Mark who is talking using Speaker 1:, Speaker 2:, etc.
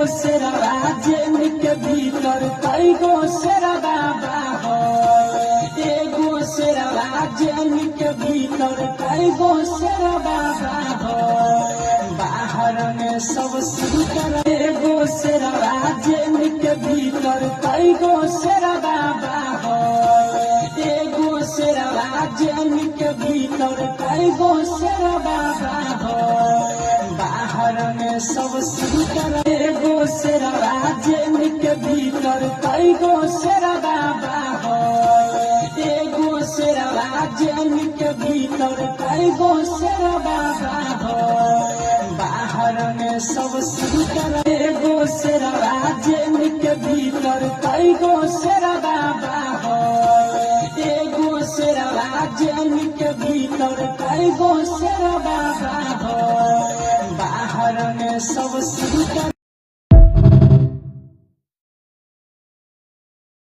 Speaker 1: शेरवा जेल के भीतर कई गो शेरा बाबा हो। एगो शेरवा जेल के भीतर कई गो शेरा बाबा हो। बाहर में सब शुरू कर एगो शेरवा जेल के भीतर कई गो शेरा बाबा हो। एगो शेरवा जेल के भीतर कई गो शेरा बाबा हो। बाहर में सब शुरू कर एगो शेरवा जेल के भीतर कई गो शेरा बाबा हो। एगो शेरवा जेल के भीतर कई गो शेरा बाबा हो। बाहर में सब शुरू कर एगो शेरवा जेल के भीतर कई गो शेरा बाबा हो। एगो शेरवा जेल के भीतर कई गो शेरा बाबा हो। बाहर में सब शुरू कर